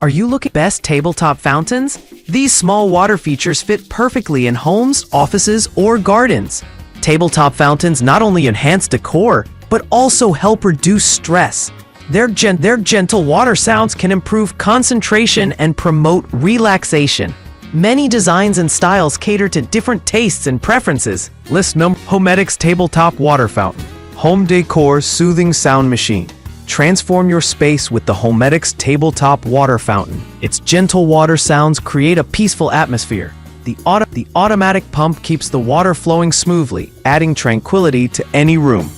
Are you looking for best tabletop fountains? These small water features fit perfectly in homes, offices, or gardens. Tabletop fountains not only enhance decor, but also help reduce stress. Their gentle water sounds can improve concentration and promote relaxation. Many designs and styles cater to different tastes and preferences. Homedics Tabletop Water Fountain. Home decor soothing sound machine. Transform your space with the Homedics Tabletop Water Fountain. Its gentle water sounds create a peaceful atmosphere. The automatic pump keeps the water flowing smoothly, adding tranquility to any room.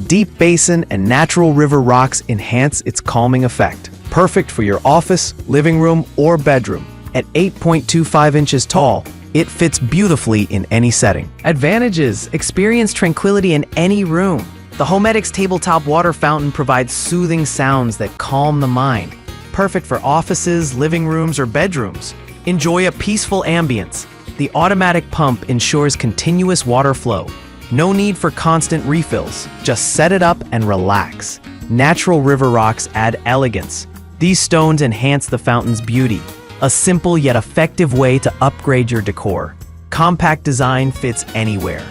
Deep basin and natural river rocks enhance its calming effect. Perfect for your office, living room, or bedroom. At 8.25 inches tall, it fits beautifully in any setting. Advantages: experience tranquility in any room. The Homedics Tabletop Water Fountain provides soothing sounds that calm the mind. Perfect for offices, living rooms, or bedrooms. Enjoy a peaceful ambience. The automatic pump ensures continuous water flow. No need for constant refills. Just set it up and relax. Natural river rocks add elegance. These stones enhance the fountain's beauty. A simple yet effective way to upgrade your decor. Compact design fits anywhere.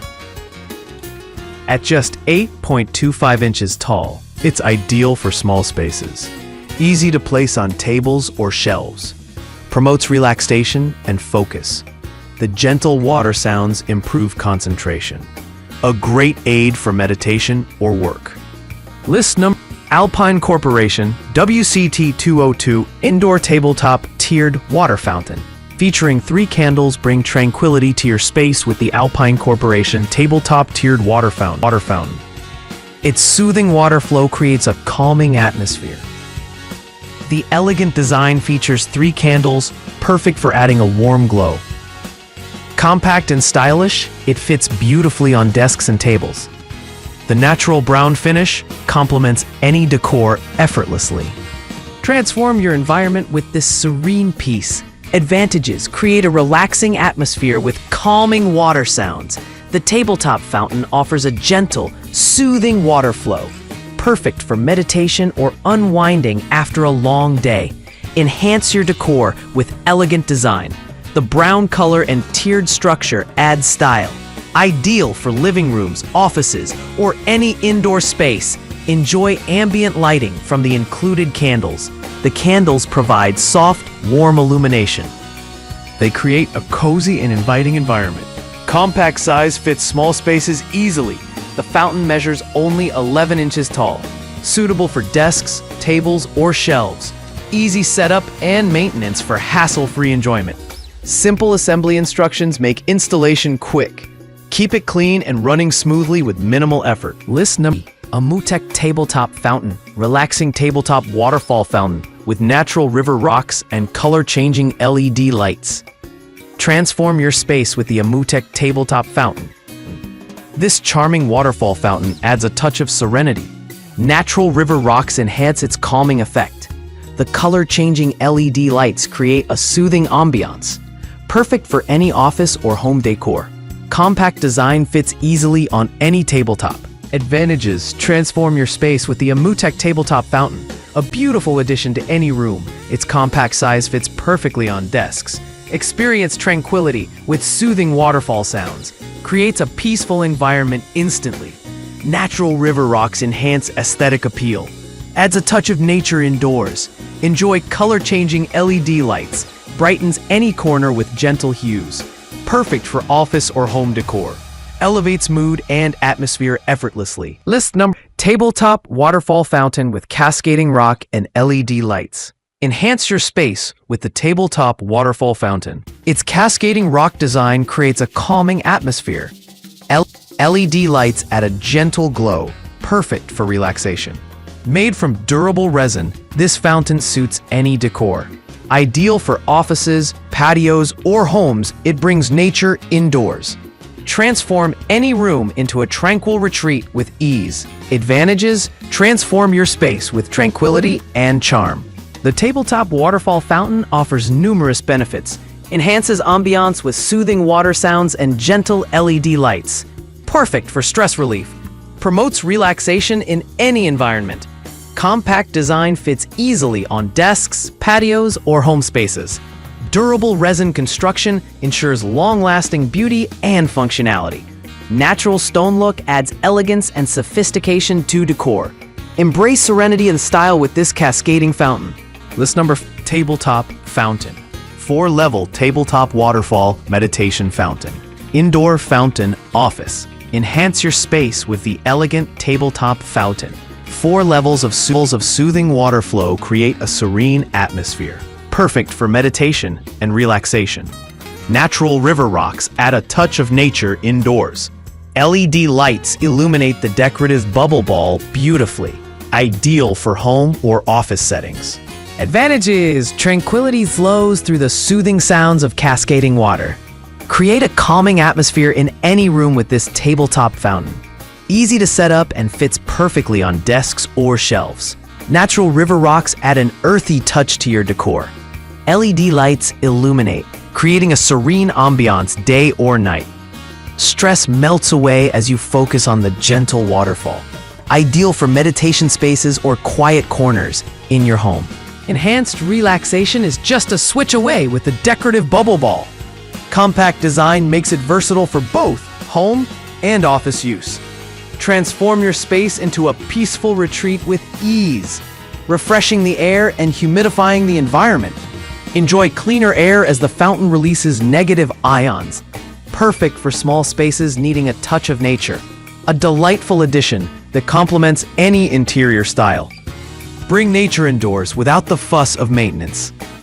At just 8.25 inches tall, it's ideal for small spaces. Easy to place on tables or shelves. Promotes relaxation and focus. The gentle water sounds improve concentration. A great aid for meditation or work. List number: Alpine Corporation WCT202 Indoor Tabletop Tiered Water Fountain. Featuring 3 candles, bring tranquility to your space with the Alpine Corporation Tabletop Tiered Water Fountain. Its soothing water flow creates a calming atmosphere. The elegant design features 3 candles, perfect for adding a warm glow. Compact and stylish, it fits beautifully on desks and tables. The natural brown finish complements any decor effortlessly. Transform your environment with this serene peace. Advantages: create a relaxing atmosphere with calming water sounds. The tabletop fountain offers a gentle, soothing water flow, perfect for meditation or unwinding after a long day. Enhance your decor with elegant design. The brown color and tiered structure adds style. Ideal for living rooms, offices, or any indoor space. Enjoy ambient lighting from the included candles. The candles provide soft, warm illumination. They create a cozy and inviting environment. Compact size fits small spaces easily. The fountain measures only 11 inches tall. Suitable for desks, tables, or shelves. Easy setup and maintenance for hassle-free enjoyment. Simple assembly instructions make installation quick. Keep it clean and running smoothly with minimal effort. List number: Aliexpress Tabletop Fountain. Relaxing tabletop waterfall fountain with natural river rocks and color-changing LED lights. Transform your space with the Aliexpress Tabletop Fountain. This charming waterfall fountain adds a touch of serenity. Natural river rocks enhance its calming effect. The color-changing LED lights create a soothing ambiance. Perfect for any office or home decor. Compact design fits easily on any tabletop. Advantages: transform your space with the Aliexpress Tabletop Fountain. A beautiful addition to any room. Its compact size fits perfectly on desks. Experience tranquility with soothing waterfall sounds. Creates a peaceful environment instantly. Natural river rocks enhance aesthetic appeal. Adds a touch of nature indoors. Enjoy color-changing LED lights. Brightens any corner with gentle hues. Perfect for office or home decor. Elevates mood and atmosphere effortlessly. List number: Tabletop Waterfall Fountain with cascading rock and LED lights. Enhance your space with the Tabletop Waterfall Fountain. Its cascading rock design creates a calming atmosphere. LED lights add a gentle glow, perfect for relaxation. Made from durable resin, this fountain suits any decor. Ideal for offices, patios, or homes, it brings nature indoors. Transform any room into a tranquil retreat with ease. Advantages: transform your space with tranquility and charm. The Tabletop Waterfall Fountain offers numerous benefits. Enhances ambiance with soothing water sounds and gentle LED lights. Perfect for stress relief. Promotes relaxation in any environment. Compact design fits easily on desks, patios, or home spaces. Durable resin construction ensures long-lasting beauty and functionality. Natural stone look adds elegance and sophistication to decor. Embrace serenity and style with this cascading fountain. List number Tabletop Fountain. 4-level tabletop waterfall meditation fountain. Indoor fountain office. Enhance your space with the elegant tabletop fountain. 4 levels of soothing water flow create a serene atmosphere, perfect for meditation and relaxation. Natural river rocks add a touch of nature indoors. LED lights illuminate the decorative bubble ball beautifully, ideal for home or office settings. Advantages: tranquility flows through the soothing sounds of cascading water. Create a calming atmosphere in any room with this tabletop fountain. Easy to set up and fits perfectly on desks or shelves. Natural river rocks add an earthy touch to your decor. LED lights illuminate, creating a serene ambiance day or night. Stress melts away as you focus on the gentle waterfall. Ideal for meditation spaces or quiet corners in your home. Enhanced relaxation is just a switch away with the decorative bubble ball. Compact design makes it versatile for both home and office use. Transform your space into a peaceful retreat with ease, refreshing the air and humidifying the environment. Enjoy cleaner air as the fountain releases negative ions, perfect for small spaces needing a touch of nature. A delightful addition that complements any interior style. Bring nature indoors without the fuss of maintenance.